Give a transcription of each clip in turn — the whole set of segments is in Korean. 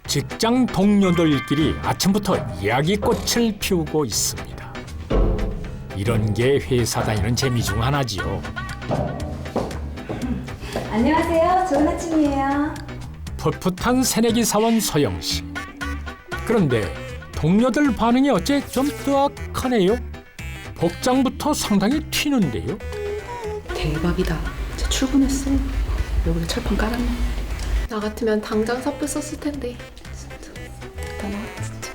직장 동료들끼리 아침부터 이야기꽃을 피우고 있습니다. 이런 게 회사 다니는 재미 중 하나지요. 안녕하세요. 좋은 아침이에요. 풋풋한 새내기 사원 서영 씨. 그런데 동료들 반응이 어째 좀 뜨악하네요. 복장부터 상당히 튀는데요. 대박이다. 저 출근했어. 여기 철판 깔았네. 나 같으면 당장 섭외 썼을 텐데. 진짜 대단하다 진짜.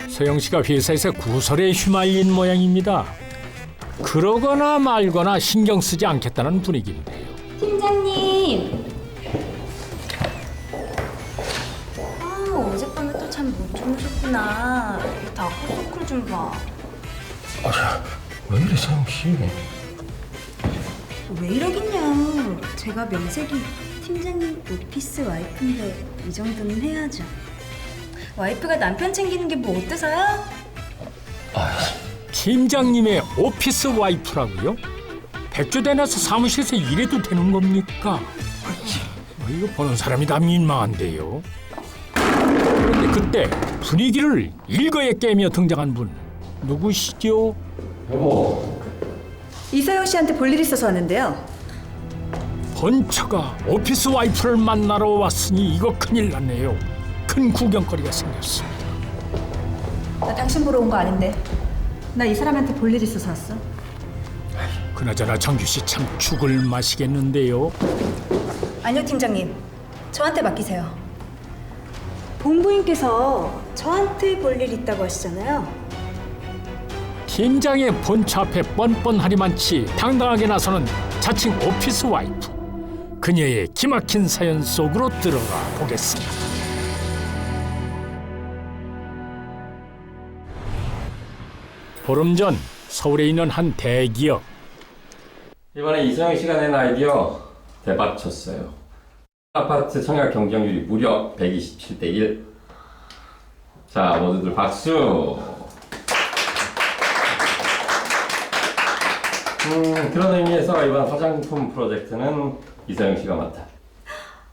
서영 씨가 회사에서 구설에 휘말린 모양입니다. 그러거나 말거나 신경 쓰지 않겠다는 분위기인데요. 팀장님. 어젯밤에 또 참 못 주무셨구나. 이 다크서클 좀 봐. 왜 이래 서영 씨? 왜 이러겠냐. 제가 명색이 팀장님 오피스 와이프인데 이 정도는 해야죠. 와이프가 남편 챙기는 게 뭐 어때서요? 팀장님의 오피스 와이프라고요? 백조대나서 사무실에서 일해도 되는 겁니까? 이거 보는 사람이 다 민망한데요. 그런데 그때 분위기를 일거에 깨며 등장한 분 누구시죠? 여보. 이서영 씨한테 볼 일 있어서 왔는데요. 번처가 오피스 와이프를 만나러 왔으니 이거 큰일 났네요. 큰 구경거리가 생겼습니다. 나 당신 보러 온 거 아닌데. 나 이 사람한테 볼 일 있어서 왔어. 그나저나 정규 씨 참 죽을 마시겠는데요. 아니요, 팀장님. 저한테 맡기세요. 본부인께서 저한테 볼 일 있다고 하시잖아요. 팀장의 본처 앞에 뻔뻔하리만치 당당하게 나서는 자칭 오피스 와이프. 그녀의 기막힌 사연 속으로 들어가 보겠습니다. 보름 전 서울에 있는 한 대기업. 이번에 이서영 씨가 낸 아이디어 대박 쳤어요. 아파트 청약 경쟁률이 무려 127대 1. 자, 모두들 박수. 그런 의미에서 이번 화장품 프로젝트는 이서영 씨가 맡아.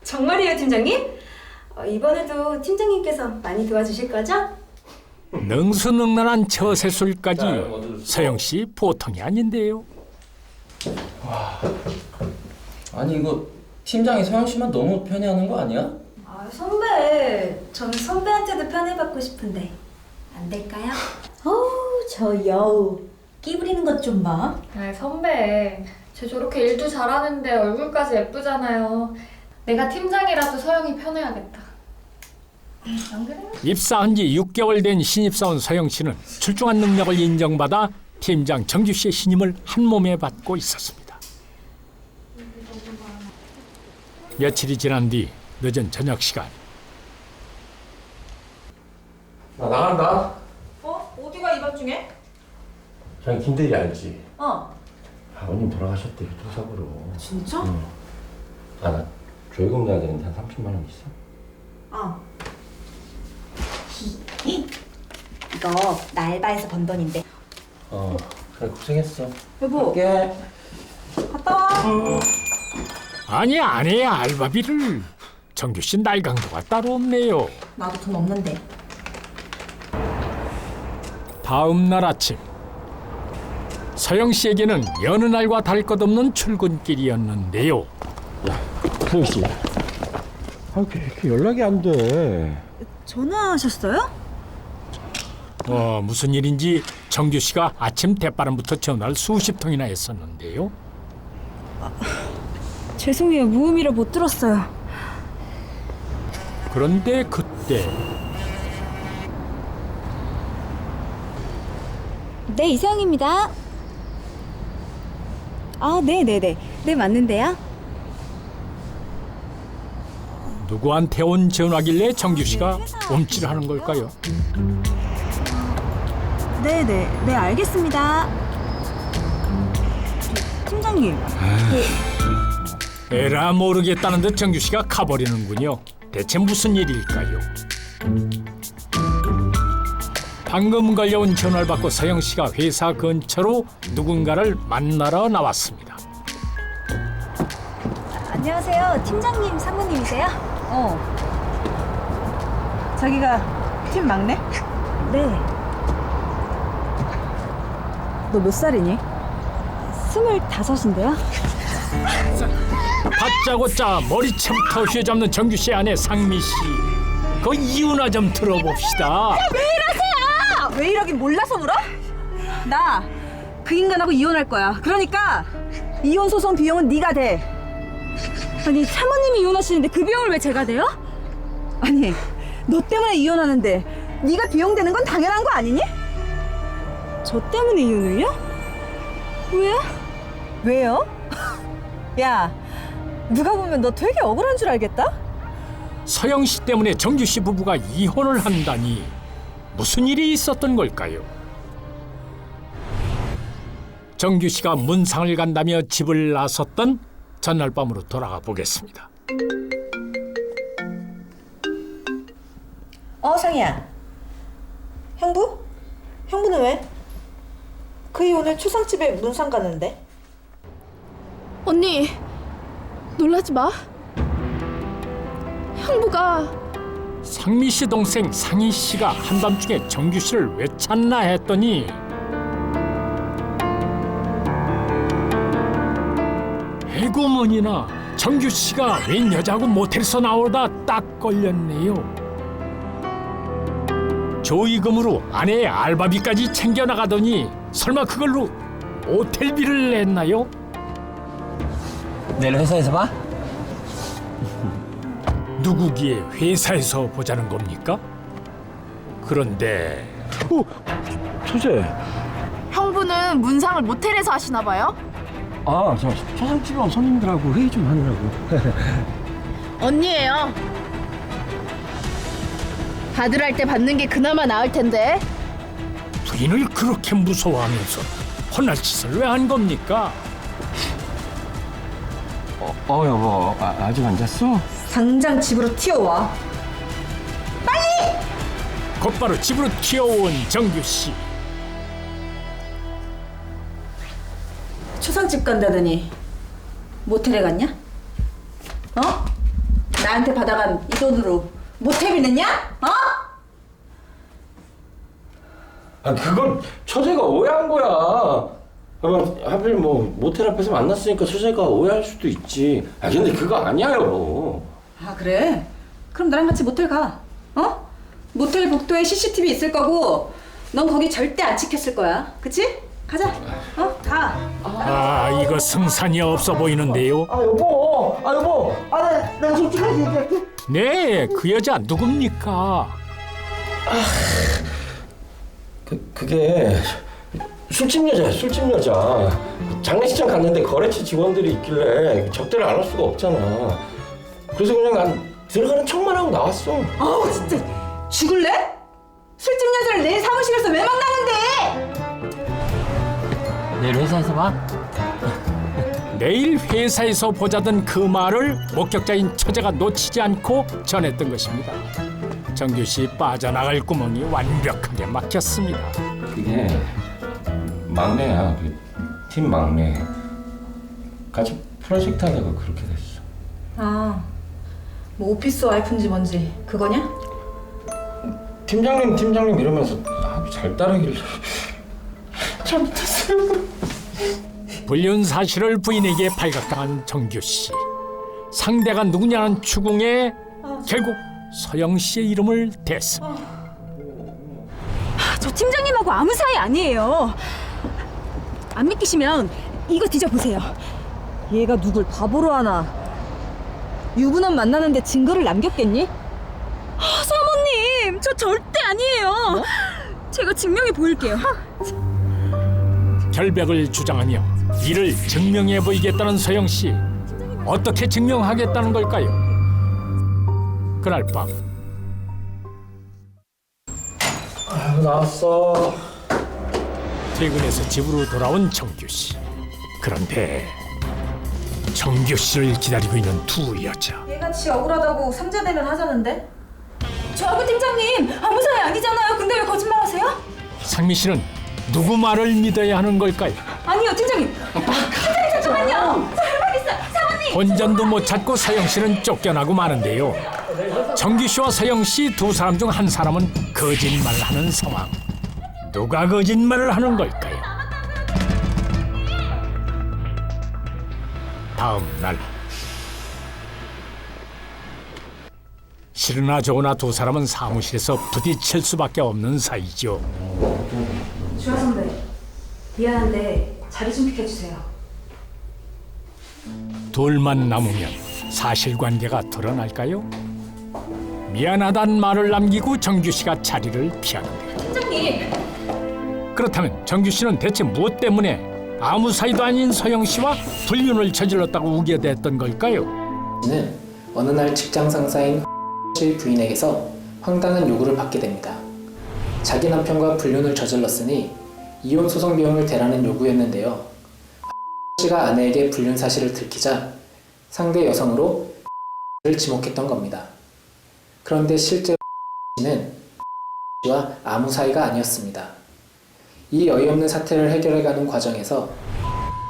정말이에요, 팀장님? 이번에도 팀장님께서 많이 도와주실 거죠? 능수능란한 처세술까지 서영 씨 보통이 아닌데요. 아니 이거 팀장이 서영 씨만 너무 편애하는 거 아니야? 선배. 저는 선배한테도 편애받고 싶은데 안 될까요? 어우, 저 여우. 끼 부리는 것 좀 봐. 아, 선배, 쟤 저렇게 일도 잘하는데 얼굴까지 예쁘잖아요. 내가 팀장이라도 서영이 편해야겠다. 안 그래요? 입사한 지 6개월 된 신입사원 서영 씨는 출중한 능력을 인정받아 팀장 정규 씨의 신임을 한 몸에 받고 있었습니다. 며칠이 지난 뒤 늦은 저녁 시간. 나 나간다. 어디가 이 밤중에? 저기 김대리 알지? 아버님 돌아가셨대, 교통사고로. 진짜? 응. 나 조회금 내야 되는데 한 30만 원 있어? 이거 나 알바에서 번 돈인데. 그래 고생했어. 여보, 갈게. 갔다 와. 아니 아내의 알바비를. 정규 씨 날강도가 따로 없네요. 나도 돈 없는데. 다음 날 아침 서영 씨에게는 여느 날과 다를 것 없는 출근길이었는데요. 서영 씨. 왜 이렇게 연락이 안 돼? 전화하셨어요? 무슨 일인지 정규 씨가 아침 대바람부터 전화를 수십 통이나 했었는데요. 죄송해요. 무음이라 못 들었어요. 그런데 그때 네, 이서영입니다. 네네네. 네, 맞는데요? 누구한테 온 전화길래 정규 씨가 움찔하는 걸까요? 네네. 네, 알겠습니다. 팀장님. 에라 모르겠다는 듯 정규 씨가 가버리는군요. 대체 무슨 일일까요? 방금 걸려온 전화를 받고 서영 씨가 회사 근처로 누군가를 만나러 나왔습니다. 안녕하세요. 팀장님 사모님이세요? 자기가 팀 막내? 네. 너 몇 살이니? 25인데요. 다짜고짜 머리채부터 휘어잡는 정규 씨의 아내 상미 씨. 그 이유나 좀 들어봅시다. 왜 이러긴 몰라서 물어? 나 그 인간하고 이혼할 거야. 그러니까 이혼 소송 비용은 네가 대. 아니 사모님이 이혼하시는데 그 비용을 왜 제가 내요? 아니 너 때문에 이혼하는데 네가 비용 되는 건 당연한 거 아니니? 저 때문에 이혼을요? 왜요? 왜요? 야 누가 보면 너 되게 억울한 줄 알겠다? 서영 씨 때문에 정규 씨 부부가 이혼을 한다니 무슨 일이 있었던 걸까요? 정규 씨가 문상을 간다며 집을 나섰던 전날 밤으로 돌아가 보겠습니다. 상이야. 형부? 형부는 왜? 그이 오늘 추상집에 문상 가는데. 언니 놀라지 마. 형부가 상미 씨 동생 상희 씨가 한밤중에 정규 씨를 왜 찾나 했더니 에고머니나 정규 씨가 웬 여자하고 모텔에서 나오다 딱 걸렸네요. 조의금으로 아내의 알바비까지 챙겨나가더니 설마 그걸로 모텔비를 냈나요? 내일 회사에서 봐? 누구기에 회사에서 보자는 겁니까? 그런데 처제. 형부는 문상을 모텔에서 하시나 봐요? 저 초상집에 온 손님들하고 회의 좀 하느라고. 언니예요. 받으랄 때 받는 게 그나마 나을 텐데. 부인을 그렇게 무서워하면서 혼날 짓을 왜 한 겁니까? 여보, 아직 안 잤어? 당장 집으로 튀어와. 곧바로 집으로 튀어온 정규 씨. 추상집 간다더니 모텔에 갔냐? 어? 나한테 받아간 이 돈으로 모텔비 냈냐? 그건 처제가 오해한 거야. 하필 모텔 앞에서 만났으니까 처제가 오해할 수도 있지. 근데 그거 아니야, 여보. 그래? 그럼 나랑 같이 모텔 가. 모텔 복도에 CCTV 있을 거고 넌 거기 절대 안 찍혔을 거야. 그치? 가자. 가. 이거 승산이 없어 보이는데요. 여보. 내가 솔직하게 얘기할게. 네, 그 여자 누굽니까? 그게 술집 여자야, 술집 여자. 장례식장 갔는데 거래처 직원들이 있길래 접대를 안 할 수가 없잖아. 그래서 그냥 난 들어가는 척만 하고 나왔어. 진짜 죽을래? 술집 여자를 내 사무실에서 왜 만나는데? 내일 회사에서 봐? 내일 회사에서 보자던 그 말을 목격자인 처제가 놓치지 않고 전했던 것입니다. 정규 씨 빠져나갈 구멍이 완벽하게 막혔습니다. 그게 막내야, 팀 막내. 같이 프로젝트 하다가 그렇게 됐어. 뭐 오피스 와이프인지 뭔지 그거냐? 팀장님 이러면서 아주 잘 따르길래 잘못했어요. 불륜 사실을 부인에게 발각당한 정규 씨. 상대가 누구냐는 추궁에 결국 서영 씨의 이름을 댔습니다. 저 팀장님하고 아무 사이 아니에요. 안 믿기시면 이거 뒤져보세요. 얘가 누굴 바보로 하나? 유부남 만나는데 증거를 남겼겠니? 사모님, 저 절대 아니에요. 제가 증명해 보일게요. 결백을 주장하며 이를 증명해 보이겠다는 서영 씨. 어떻게 증명하겠다는 걸까요? 그날 밤 나왔어. 퇴근해서 집으로 돌아온 정규 씨. 그런데 정규 씨를 기다리고 있는 두 여자. 얘같이 억울하다고 삼자대면 하자는데? 저하고 팀장님 아무 사이 아니잖아요. 근데 왜 거짓말하세요? 상미 씨는 누구 말을 믿어야 하는 걸까요? 아니요, 팀장님. 팀장님 잠깐만요. 저 할 말 있어요. 사모님. 본전도 못 찾고 서영 씨는 쫓겨나고 마는데요. 정규 씨와 서영 씨 두 사람 중 한 사람은 거짓말을 하는 상황. 누가 거짓말을 하는 걸까요? 다음 날 싫으나 좋으나 두 사람은 사무실에서 부딪힐 수밖에 없는 사이죠. 주아 선배, 미안한데 자리 좀 비켜주세요. 둘만 남으면 사실관계가 드러날까요? 미안하단 말을 남기고 정규 씨가 자리를 피하는데요. 팀장님! 그렇다면 정규 씨는 대체 무엇 때문에 아무 사이도 아닌 서영 씨와 불륜을 저질렀다고 우겨댔던 걸까요? 는 어느 날 직장 상사인 씨 부인에게서 황당한 요구를 받게 됩니다. 자기 남편과 불륜을 저질렀으니 이혼 소송 비용을 대라는 요구였는데요. 씨가 아내에게 불륜 사실을 들키자 상대 여성으로 를 지목했던 겁니다. 그런데 실제로 씨는 씨와 아무 사이가 아니었습니다. 이 어이없는 사태를 해결해가는 과정에서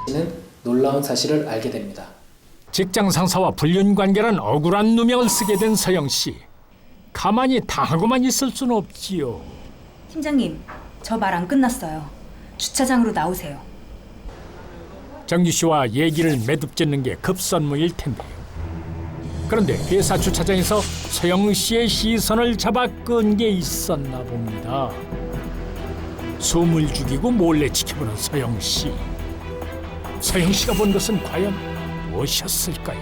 씨는 놀라운 사실을 알게 됩니다. 직장 상사와 불륜 관계란 억울한 누명을 쓰게 된 서영 씨. 가만히 당하고만 있을 수는 없지요. 팀장님, 저 말 안 끝났어요. 주차장으로 나오세요. 정규 씨와 얘기를 매듭짓는 게 급선무일 텐데요. 그런데 회사 주차장에서 서영 씨의 시선을 잡아 끈 게 있었나 봅니다. 숨을 죽이고 몰래 지켜보는 서영 씨. 서영 씨가 본 것은 과연 무엇이었을까요?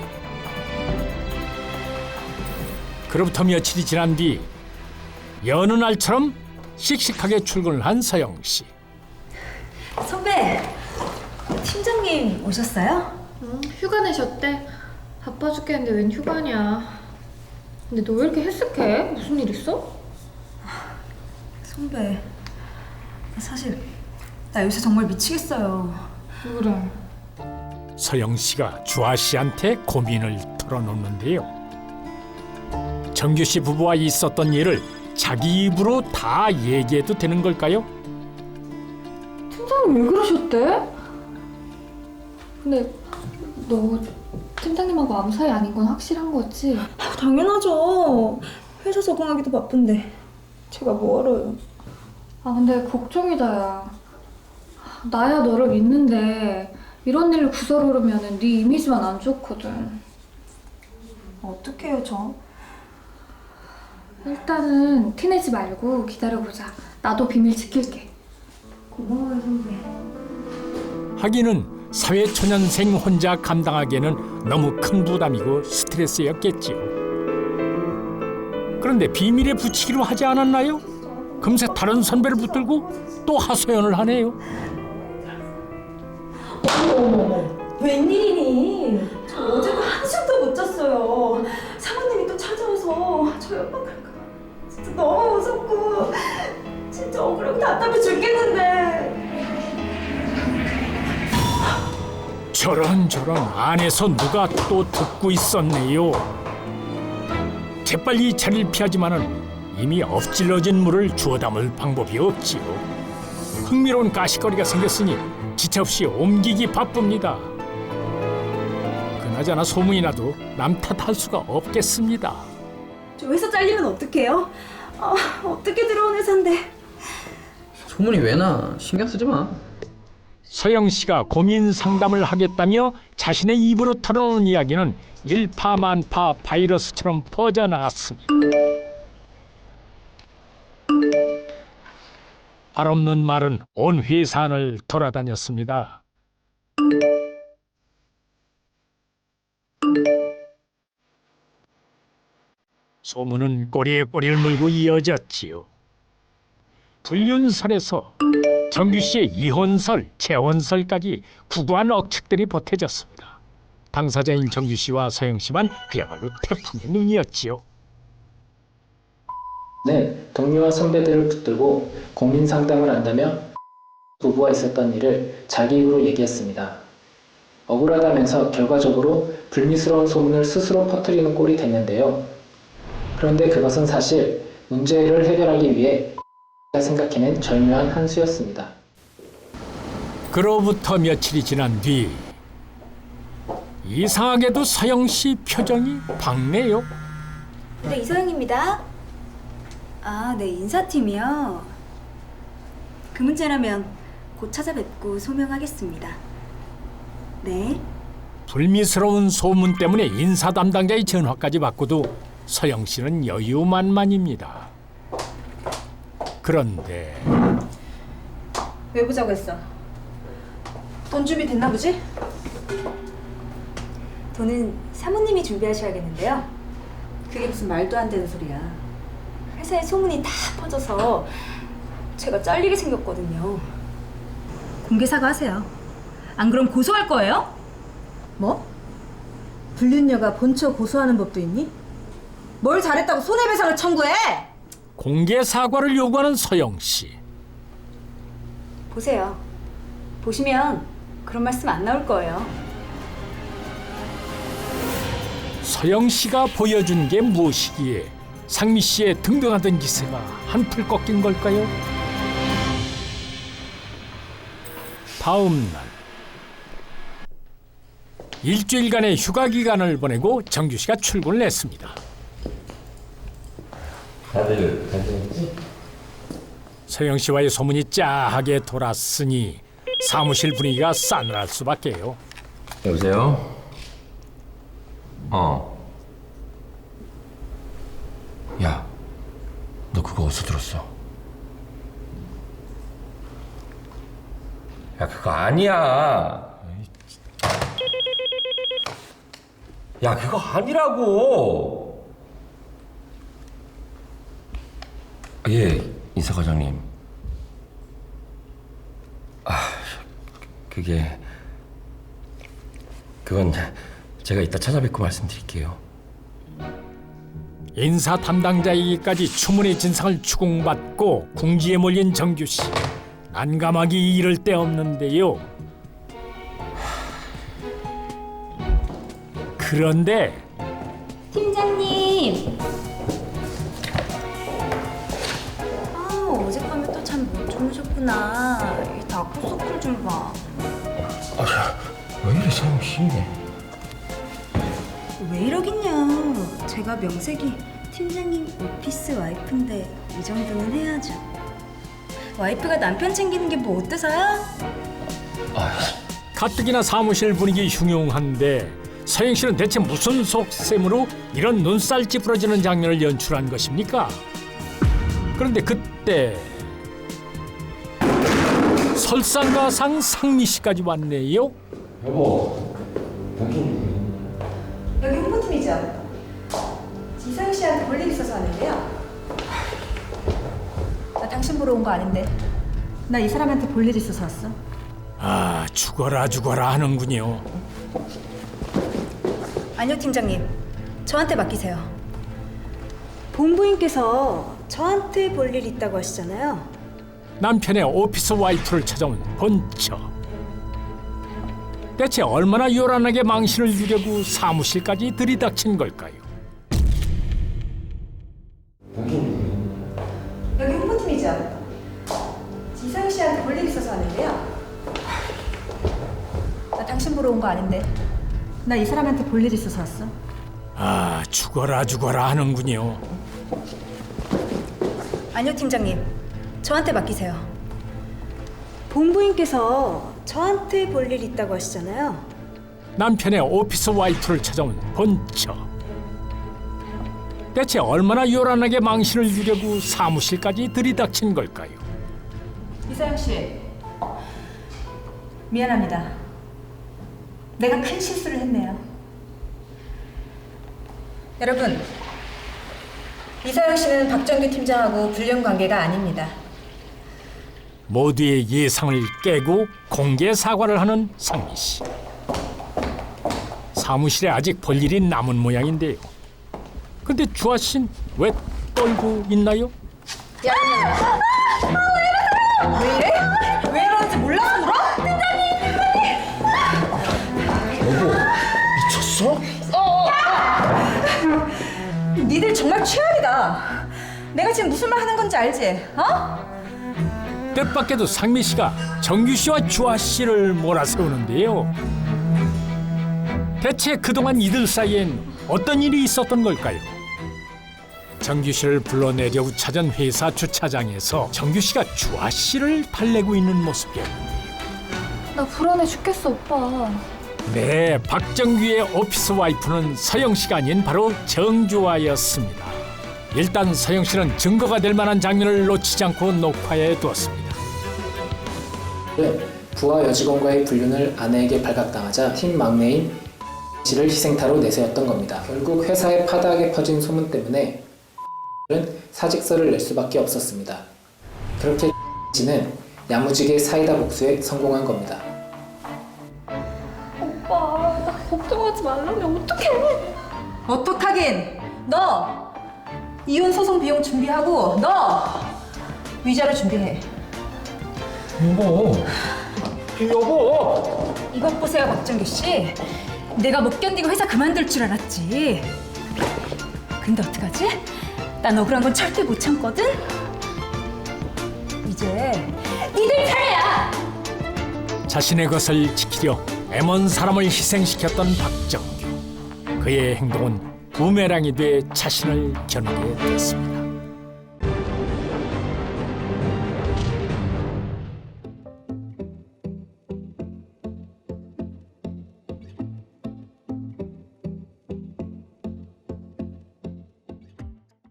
그로부터 며칠이 지난 뒤 여느 날처럼 씩씩하게 출근을 한 서영 씨. 선배, 팀장님 오셨어요? 휴가 내셨대? 바빠 죽겠는데 웬 휴가냐. 근데 너 왜 이렇게 헬스케? 무슨 일 있어? 선배, 사실 나 요새 정말 미치겠어요. 그래. 서영 씨가 주아 씨한테 고민을 털어놓는데요. 정규 씨 부부와 있었던 일을 자기 입으로 다 얘기해도 되는 걸까요? 팀장님 왜 그러셨대? 근데 너 팀장님하고 아무 사이 아닌 건 확실한 거지? 당연하죠. 회사 적응하기도 바쁜데 제가 뭐 알아요. 아 근데 걱정이다 야. 나야 너를 믿는데 이런 일로 구설 오르면은 네 이미지만 안 좋거든. 어떡해요 저? 일단은 티내지 말고 기다려보자. 나도 비밀 지킬게. 고마워요 선배. 하기는 사회초년생 혼자 감당하기에는 너무 큰 부담이고 스트레스였겠지요. 그런데 비밀에 붙이기로 하지 않았나요? 금세 다른 선배를 붙들고 또 하소연을 하네요. 웬일이니? 저 어제도 한숨도 못 잤어요. 사모님이 또 찾아와서 저 옆방 갈까 진짜 너무 무섭고 진짜 억울하고 답답해 죽겠는데. 저런 안에서 누가 또 듣고 있었네요. 재빨리 자리를 피하지만은 이미 엎질러진 물을 주워 담을 방법이 없지요. 흥미로운 가시거리가 생겼으니 지체 없이 옮기기 바쁩니다. 그나저나 소문이 나도 남 탓할 수가 없겠습니다. 저 회사 잘리면 어떡해요? 어떻게 들어온 회사인데. 소문이 왜 나? 신경 쓰지 마. 서영 씨가 고민 상담을 하겠다며 자신의 입으로 털어놓은 이야기는 일파만파 바이러스처럼 퍼져나갔습니다. 알 없는 말은 온 회사 안을 돌아다녔습니다. 소문은 꼬리에 꼬리를 물고 이어졌지요. 불륜설에서 정규 씨의 이혼설, 재혼설까지 구구한 억측들이 보태졌습니다. 당사자인 정규 씨와 서영 씨만 그야말로 태풍의 눈이었지요. 는 동료와 선배들을 붙들고 고민 상담을 한다며 부부와 있었던 일을 자기 입으로 얘기했습니다. 억울하다면서 결과적으로 불미스러운 소문을 스스로 퍼뜨리는 꼴이 됐는데요. 그런데 그것은 사실 문제를 해결하기 위해 생각해낸 절묘한 한 수였습니다. 그로부터 며칠이 지난 뒤 이상하게도 서영 씨 표정이 밝네요. 네, 이서영입니다. 아, 네, 인사팀이요. 그 문제라면 곧 찾아뵙고 소명하겠습니다. 네. 불미스러운 소문 때문에 인사 담당자의 전화까지 받고도 서영 씨는 여유만만입니다. 그런데 왜 보자고 했어? 돈 준비 됐나 보지? 돈은 사모님이 준비하셔야겠는데요. 그게 무슨 말도 안 되는 소리야. 회사에 소문이 다 퍼져서 제가 잘리게 생겼거든요. 공개 사과하세요. 안 그럼 고소할 거예요? 뭐? 불륜녀가 본처 고소하는 법도 있니? 뭘 잘했다고 손해배상을 청구해? 공개 사과를 요구하는 서영 씨. 보세요. 보시면 그런 말씀 안 나올 거예요. 서영 씨가 보여준 게 무엇이기에 상미 씨의 등등하던 기세가 한풀 꺾인 걸까요? 다음 날 일주일간의 휴가 기간을 보내고 정규 씨가 출근을 했습니다. 다들 괜찮지? 서영 씨와의 소문이 짜하게 돌았으니 사무실 분위기가 싸늘할 수밖에요. 여보세요? 야, 너 그거 어디서 들었어? 야, 그거 아니야. 야, 그거 아니라고. 예, 인사과장님. 그건 제가 이따 찾아뵙고 말씀드릴게요. 인사 담당자에게까지 추문의 진상을 추궁받고 궁지에 몰린 정규 씨. 난감하기 이를 데 없는데요. 그런데 팀장님. 어젯밤에 또 잠 못 주무셨구나. 이 다크서클 좀 봐. 왜 이래, 서영 씨? 왜 이러긴요. 제가 명색이 팀장님 오피스 와이프인데 이 정도는 해야죠. 와이프가 남편 챙기는 게 뭐 어때서요? 가뜩이나 사무실 분위기 흉흉한데 서영 씨는 대체 무슨 속셈으로 이런 눈살 찌푸러지는 장면을 연출한 것입니까? 그런데 그때 설상가상 상미 씨까지 왔네요. 여보, 당신 여기 홍보팀이죠? 이서영 씨한테 볼 일 있어서 왔는데요. 나 당신 보러 온 거 아닌데. 나 이 사람한테 볼 일 있어서 왔어. 아, 죽어라 하는군요. 아니요, 팀장님. 저한테 맡기세요. 본부인께서 저한테 볼 일 있다고 하시잖아요. 남편의 오피스 와이프를 찾아온 본처. 대체 얼마나 요란하게 망신을 주려고 사무실까지 들이닥친 걸까요? 여기 홍보팀이죠? 이서영 씨한테 볼 일 있어서 왔는데요. 나 당신 보러 온 거 아닌데. 나 이 사람한테 볼 일 있어서 왔어. 아, 죽어라 하는군요. 아니요, 팀장님. 저한테 맡기세요. 본부인께서 저한테 볼 일 있다고 하시잖아요. 남편의 오피스 와이프를 찾아온 본처. 대체 얼마나 요란하게 망신을 주려고 사무실까지 들이닥친 걸까요? 이서영 씨, 미안합니다. 내가 큰 실수를 했네요. 여러분, 이서영 씨는 박정규 팀장하고 불륜 관계가 아닙니다. 모두의 예상을 깨고 공개 사과를 하는 상미 씨. 사무실에 아직 볼 일이 남은 모양인데요. 근데 주아 씨는 왜 떨고 있나요? 왜 이러는지 몰라서 물어? 여보, 미쳤어? 니들 정말 최악이다. 내가 지금 무슨 말 하는 건지 알지? 어? 뜻밖에도 상미 씨가 정규 씨와 주아 씨를 몰아세우는데요. 대체 그동안 이들 사이엔 어떤 일이 있었던 걸까요? 정규 씨를 불러내려고 찾은 회사 주차장에서 정규 씨가 주아 씨를 달래고 있는 모습이었는데요. 나 불안해 죽겠어, 오빠. 네, 박정규의 오피스 와이프는 서영 씨가 아닌 바로 정주아였습니다. 일단 서영 씨는 증거가 될 만한 장면을 놓치지 않고 녹화해 두었습니다. 부하 여직원과의 불륜을 아내에게 발각당하자 팀 막내인 씨를 희생타로 내세웠던 겁니다. 결국 회사의 파다하게 퍼진 소문 때문에 사직서를 낼 수밖에 없었습니다. 그렇게 씨는 야무지게 사이다 복수에 성공한 겁니다. 오빠, 나 걱정하지 말라면 어떡해? 어떡하긴. 너 이혼 소송 비용 준비하고 너 위자료 준비해. 여보. 이것 보세요, 박정규 씨. 내가 못 견디고 회사 그만둘 줄 알았지. 근데 어떡하지? 난 억울한 건 절대 못 참거든. 이제 니들 차례야. 자신의 것을 지키려 애먼 사람을 희생시켰던 박정규. 그의 행동은 부메랑이 돼 자신을 겨누게 됐습니다.